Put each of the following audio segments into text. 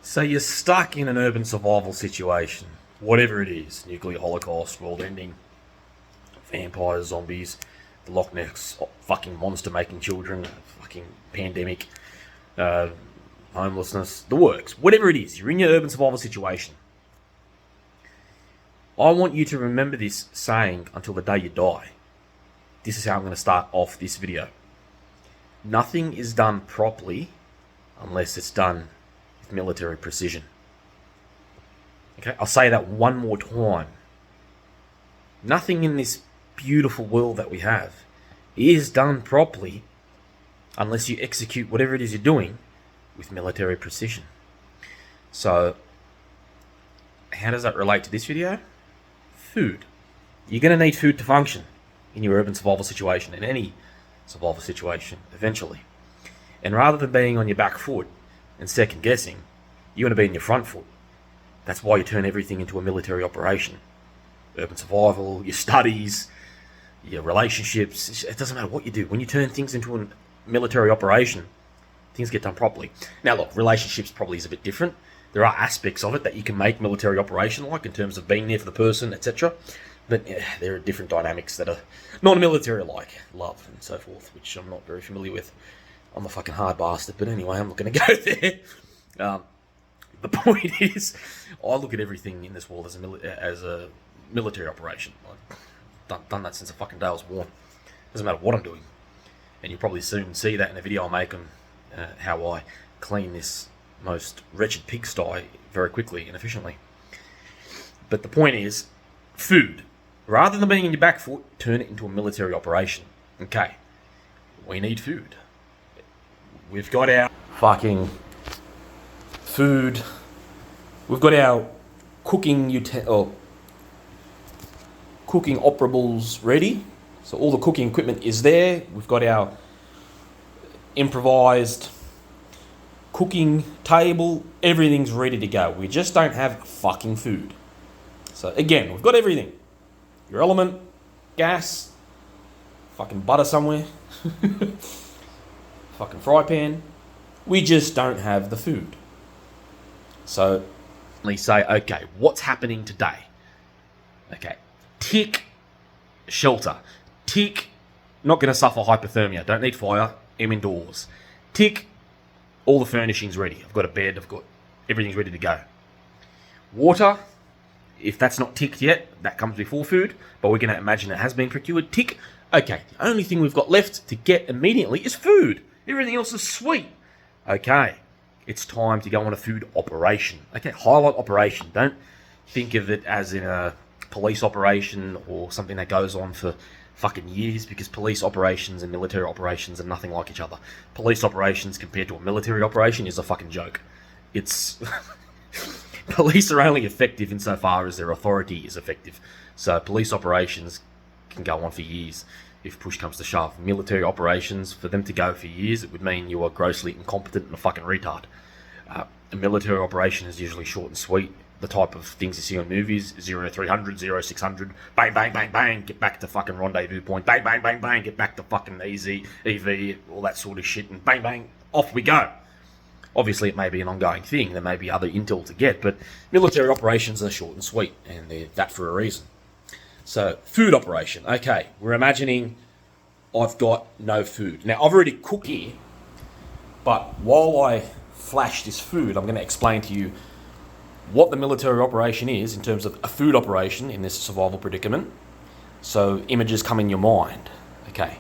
So you're stuck in an urban survival situation, whatever it is, nuclear holocaust, world ending, vampires, zombies, the Loch Ness fucking monster making children, fucking pandemic, homelessness, the works. Whatever it is, you're in your urban survival situation. I want you to remember this saying until the day you die. This is how I'm going to start off this video. Nothing is done properly unless it's done with military precision. Okay, I'll say that one more time. Nothing in this beautiful world that we have is done properly unless you execute whatever it is you're doing with military precision. So, how does that relate to this video? Food. You're going to need food to function in your urban survival situation, in any survival situation, eventually. And rather than being on your back foot and second guessing, you want to be on your front foot. That's why you turn everything into a military operation. Urban survival, your studies, your relationships, it doesn't matter what you do. When you turn things into a military operation, things get done properly. Now look, relationships probably is a bit different. There are aspects of it that you can make military operation like in terms of being there for the person, etc. But there are different dynamics that are non-military like, love and so forth, which I'm not very familiar with. I'm a fucking hard bastard, but anyway, I'm not going to go there. The point is, I look at everything in this world as a military operation. I've done that since the fucking day I was born. Doesn't matter what I'm doing. And you'll probably soon see that in a video I'll make on how I clean this most wretched pigsty very quickly and efficiently. But the point is, food. Rather than being in your back foot, turn it into a military operation. Okay, we need food. We've got our fucking food. We've got our cooking operables ready. So all the cooking equipment is there. We've got our improvised cooking table. Everything's ready to go. We just don't have fucking food. So again, we've got everything. Your element, gas, fucking butter somewhere, fucking fry pan. We just don't have the food. So, let's say, okay, what's happening today? Okay, tick, shelter. Tick, not going to suffer hypothermia. Don't need fire. I'm indoors. Tick, all the furnishings ready. I've got a bed. Everything's ready to go. Water. If that's not ticked yet, that comes before food, but we're going to imagine it has been procured. Tick. Okay, the only thing we've got left to get immediately is food. Everything else is sweet. Okay, it's time to go on a food operation. Okay, highlight operation. Don't think of it as in a police operation or something that goes on for fucking years, because police operations and military operations are nothing like each other. Police operations compared to a military operation is a fucking joke. It's... Police are only effective insofar as their authority is effective. So police operations can go on for years if push comes to shove. Military operations, for them to go for years, it would mean you are grossly incompetent and a fucking retard. A military operation is usually short and sweet. The type of things you see on movies, 0300, 0600, bang, bang, bang, bang, get back to fucking rendezvous point, bang, bang, bang, bang, get back to fucking EV, all that sort of shit, and bang, bang, off we go. Obviously, it may be an ongoing thing. There may be other intel to get, but military operations are short and sweet, and they're that for a reason. So, food operation. Okay, we're imagining I've got no food. Now, I've already cooked here, but while I flash this food, I'm going to explain to you what the military operation is in terms of a food operation in this survival predicament. So, images come in your mind. Okay,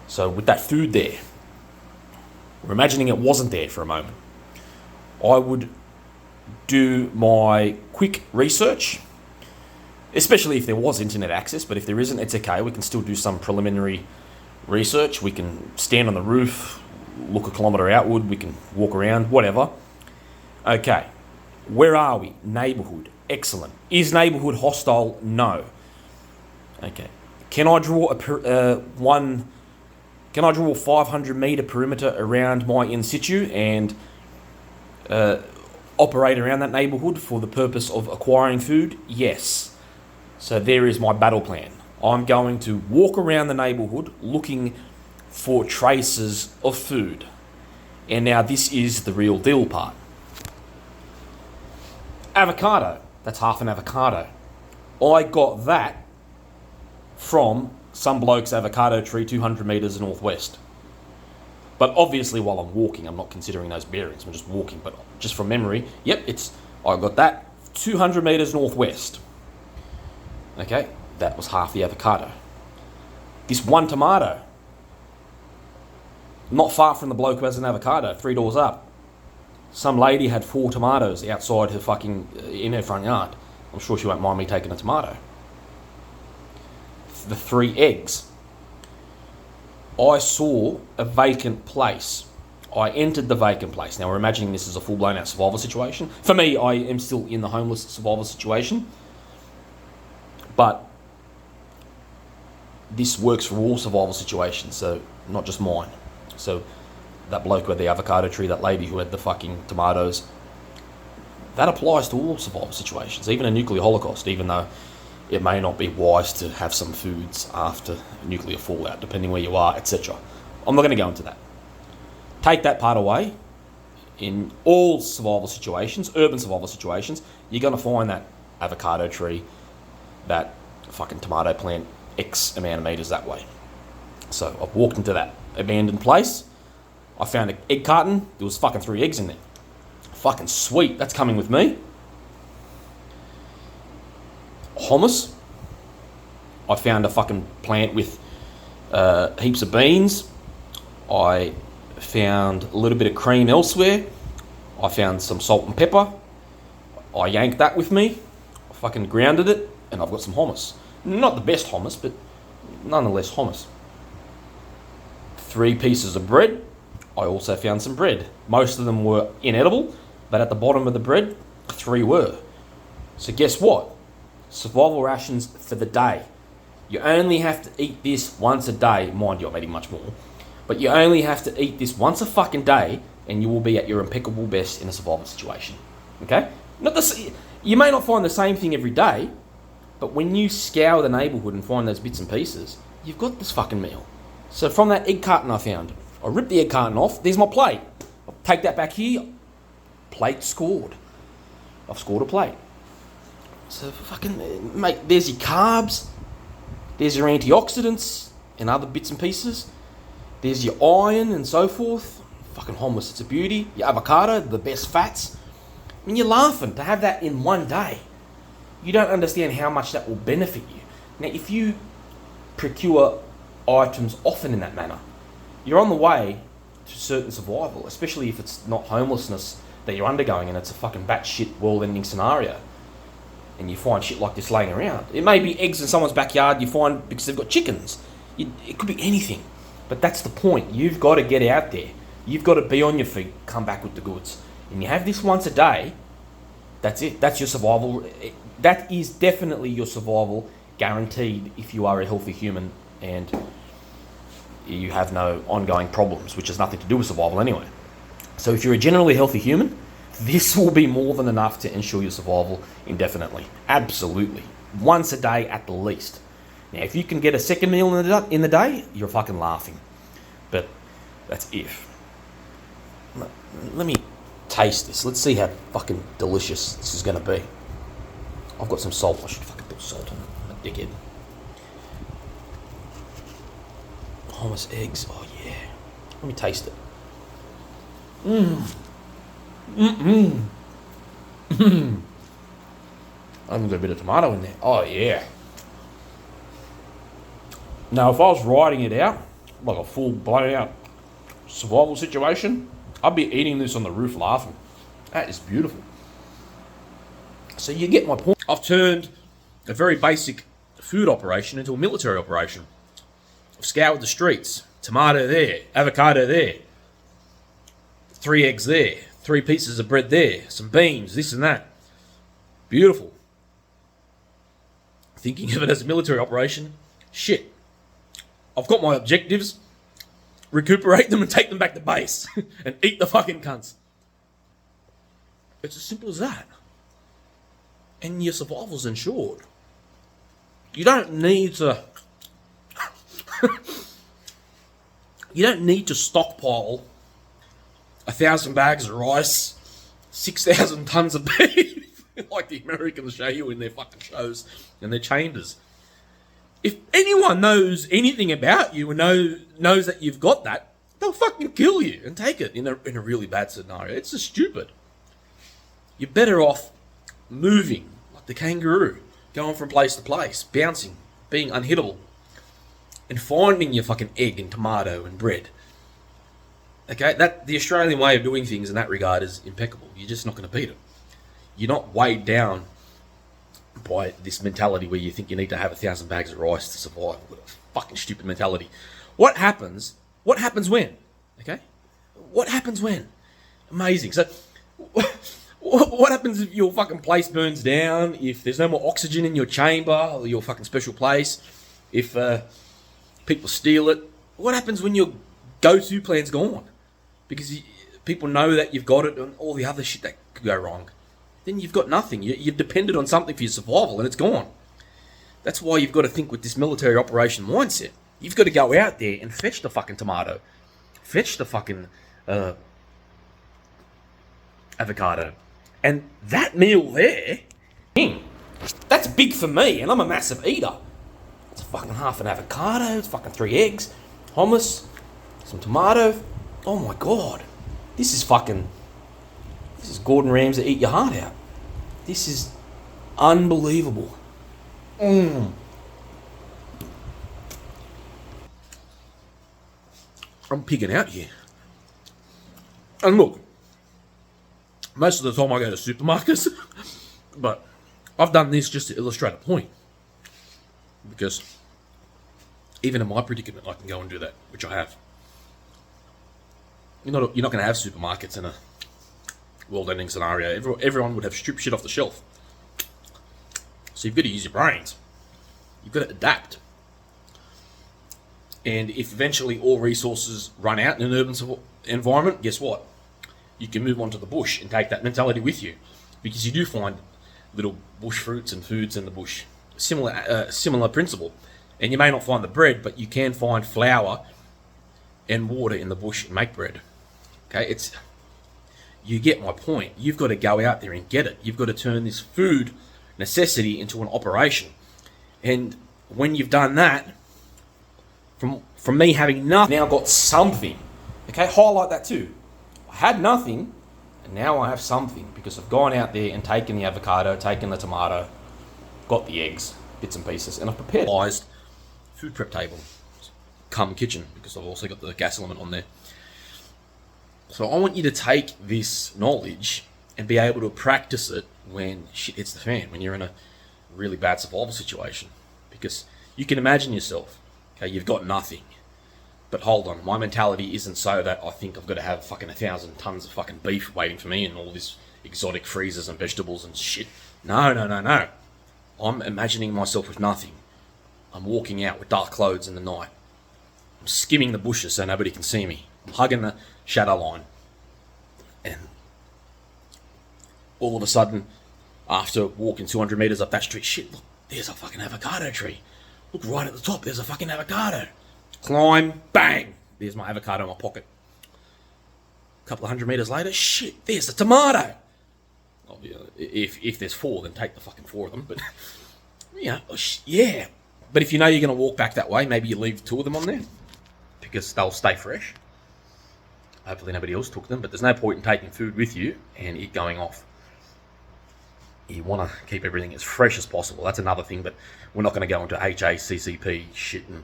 so with that food there, we're imagining it wasn't there for a moment. I would do my quick research, especially if there was internet access, but if there isn't, it's okay. We can still do some preliminary research. We can stand on the roof, look a kilometre outward, we can walk around, whatever. Okay, where are we? Neighbourhood. Excellent. Is neighbourhood hostile? No. Okay. Can I draw Can I draw a 500 metre perimeter around my in situ and operate around that neighbourhood for the purpose of acquiring food? Yes. So there is my battle plan. I'm going to walk around the neighbourhood looking for traces of food. And now this is the real deal part. Avocado. That's half an avocado. I got that from some bloke's avocado tree 200 metres northwest. But obviously while I'm walking, I'm not considering those bearings. I'm just walking, but just from memory, yep, I got that 200 metres northwest. Okay, that was half the avocado. This one tomato, not far from the bloke who has an avocado, 3 doors up. Some lady had 4 tomatoes outside her in her front yard. I'm sure she won't mind me taking a tomato. The 3 eggs. I saw a vacant place. I entered the vacant place. Now we're imagining this is a full-blown out survival situation. For me, I am still in the homeless survival situation. But this works for all survival situations, so not just mine. So that bloke who had the avocado tree, that lady who had the fucking tomatoes, that applies to all survival situations, even a nuclear holocaust, even though it may not be wise to have some foods after nuclear fallout, depending where you are, etc. I'm not going to go into that. Take that part away. In all survival situations, urban survival situations, you're going to find that avocado tree, that fucking tomato plant, X amount of metres that way. So I've walked into that abandoned place. I found an egg carton. There was fucking 3 eggs in there. Fucking sweet. That's coming with me. Hummus. I found a fucking plant with heaps of beans. I found a little bit of cream elsewhere. I found some salt and pepper. I yanked that with me. I fucking grounded it, and I've got some hummus. Not the best hummus, but nonetheless hummus. 3 pieces of bread. I also found some bread. Most of them were inedible, but at the bottom of the bread, 3 were. So guess what? Survival rations for the day. You only have to eat this once a day. Mind you, I'm eating much more. But you only have to eat this once a fucking day, and you will be at your impeccable best in a survival situation. Okay? You may not find the same thing every day, but when you scour the neighbourhood and find those bits and pieces, you've got this fucking meal. So from that egg carton I found, I ripped the egg carton off. There's my plate. I'll take that back here. Plate scored. I've scored a plate. So fucking, mate, there's your carbs. There's your antioxidants and other bits and pieces. There's your iron and so forth. Fucking hummus, it's a beauty. Your avocado, the best fats. I mean, you're laughing to have that in one day. You don't understand how much that will benefit you. Now, if you procure items often in that manner, you're on the way to certain survival, especially if it's not homelessness that you're undergoing and it's a fucking batshit world-ending scenario. And you find shit like this laying around. It may be eggs in someone's backyard you find because they've got chickens. It could be anything. But that's the point. You've got to get out there. You've got to be on your feet, come back with the goods. And you have this once a day, that's it. That's your survival. That is definitely your survival guaranteed if you are a healthy human and you have no ongoing problems, which has nothing to do with survival anyway. So if you're a generally healthy human, this will be more than enough to ensure your survival indefinitely. Absolutely. Once a day at the least. Now, if you can get a second meal in the day, you're fucking laughing. But that's if. Let me taste this. Let's see how fucking delicious this is going to be. I've got some salt. I should fucking put salt on it. I'm a dickhead. Hummus eggs. Oh, yeah. Let me taste it. I've got a bit of tomato in there. Oh, yeah. Now, if I was writing it out, like a full blown out survival situation, I'd be eating this on the roof laughing. That is beautiful. So you get my point. I've turned a very basic food operation into a military operation. I've scoured the streets. Tomato there. Avocado there. 3 eggs there. 3 pieces of bread there. Some beans, this and that. Beautiful. Thinking of it as a military operation. Shit. I've got my objectives. Recuperate them and take them back to base. And eat the fucking cunts. It's as simple as that. And your survival's ensured. You don't need to... you don't need to stockpile 1,000 bags of rice, 6,000 tons of beef, like the Americans show you in their fucking shows and their chambers. If anyone knows anything about you and knows that you've got that, they'll fucking kill you and take it in a really bad scenario. It's just stupid. You're better off moving like the kangaroo, going from place to place, bouncing, being unhittable, and finding your fucking egg and tomato and bread. Okay, that the Australian way of doing things in that regard is impeccable. You're just not going to beat it. You're not weighed down by this mentality where you think you need to have 1,000 bags of rice to survive. What a fucking stupid mentality. What happens? What happens when? Okay, what happens when? Amazing. So, what happens if your fucking place burns down? If there's no more oxygen in your chamber or your fucking special place? If people steal it? What happens when your go-to plan's gone? Because people know that you've got it and all the other shit that could go wrong. Then you've got nothing. You've depended on something for your survival and it's gone. That's why you've got to think with this military operation mindset. You've got to go out there and fetch the fucking tomato. Fetch the fucking avocado. And that meal there, that's big for me and I'm a massive eater. It's fucking half an avocado, it's fucking 3 eggs, hummus, some tomato. Oh my god. This is Gordon Ramsay eat your heart out. This is unbelievable. I'm pigging out here. And look, most of the time I go to supermarkets, but I've done this just to illustrate a point. Because even in my predicament, I can go and do that, which I have. You're not going to have supermarkets in a world-ending scenario. Everyone would have stripped shit off the shelf. So you've got to use your brains. You've got to adapt. And if eventually all resources run out in an urban environment, guess what? You can move on to the bush and take that mentality with you. Because you do find little bush fruits and foods in the bush. Similar principle. And you may not find the bread, but you can find flour and water in the bush and make bread. Okay, you get my point. You've got to go out there and get it. You've got to turn this food necessity into an operation. And when you've done that, from me having nothing, now got something. Okay, highlight that too. I had nothing, and now I have something because I've gone out there and taken the avocado, taken the tomato, got the eggs, bits and pieces, and I've prepared a food prep table, cum kitchen, because I've also got the gas element on there. So I want you to take this knowledge and be able to practice it when shit hits the fan, when you're in a really bad survival situation. Because you can imagine yourself, okay, you've got nothing. But hold on, my mentality isn't so that I think I've got to have fucking 1,000 tons of fucking beef waiting for me and all this exotic freezers and vegetables and shit. No. I'm imagining myself with nothing. I'm walking out with dark clothes in the night. I'm skimming the bushes so nobody can see me. I'm hugging the shadow line. And all of a sudden, after walking 200 meters up that street, shit, look, there's a fucking avocado tree. Look right at the top, there's a fucking avocado. Climb, bang, there's my avocado in my pocket. A couple of 100 meters later, shit, there's a tomato. Oh, if there's 4, then take the fucking 4 of them. But, yeah. But if you know you're going to walk back that way, maybe you leave 2 of them on there. Because they'll stay fresh. Hopefully nobody else took them. But there's no point in taking food with you and it going off. You want to keep everything as fresh as possible. That's another thing. But we're not going to go into HACCP shit and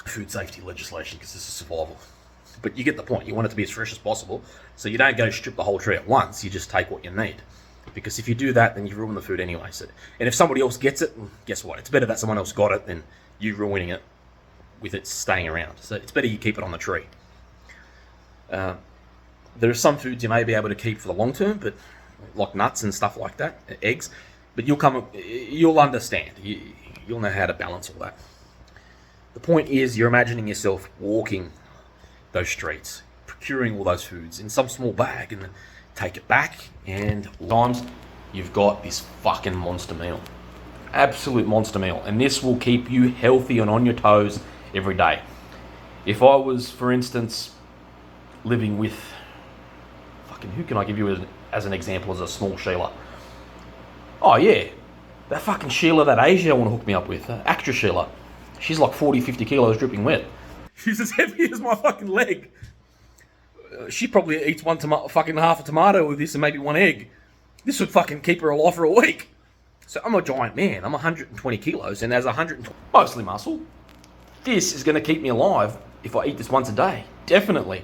food safety legislation because this is survival. But you get the point. You want it to be as fresh as possible. So you don't go strip the whole tree at once. You just take what you need. Because if you do that, then you ruin the food anyway. So, and if somebody else gets it, guess what? It's better that someone else got it than you ruining it with it staying around. So it's better you keep it on the tree. There are some foods you may be able to keep for the long term, but like nuts and stuff like that, eggs. But you'll understand. You'll know how to balance all that. The point is, you're imagining yourself walking those streets, procuring all those foods in some small bag, and then take it back. And times you've got this fucking monster meal, absolute monster meal, and this will keep you healthy and on your toes every day. If I was, for instance, living with fucking, who can I give you as an example as a small Sheila? Oh yeah, that fucking Sheila, that Asia want to hook me up with, actress Sheila. She's like 40, 50 kilos dripping wet. She's as heavy as my fucking leg. She probably eats fucking half a tomato with this and maybe one egg. This would fucking keep her alive for a week. So I'm a giant man. I'm 120 kilos, and as 120, mostly muscle, this is going to keep me alive if I eat this once a day. Definitely.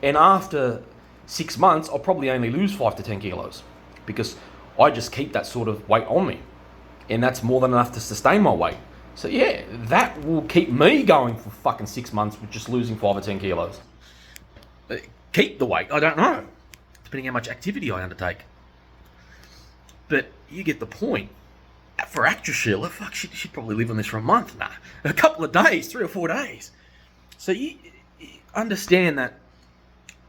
And after 6 months, I'll probably only lose 5 to 10 kilos because I just keep that sort of weight on me. And that's more than enough to sustain my weight. So yeah, that will keep me going for fucking 6 months with just losing 5 or 10 kilos. Keep the weight, I don't know. Depending how much activity I undertake. But you get the point. For actress Sheila, fuck, she'd probably live on this for a month. Nah, a couple of days, 3 or 4 days. So you understand that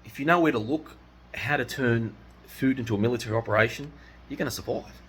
if you know where to look, how to turn food into a military operation, you're going to survive.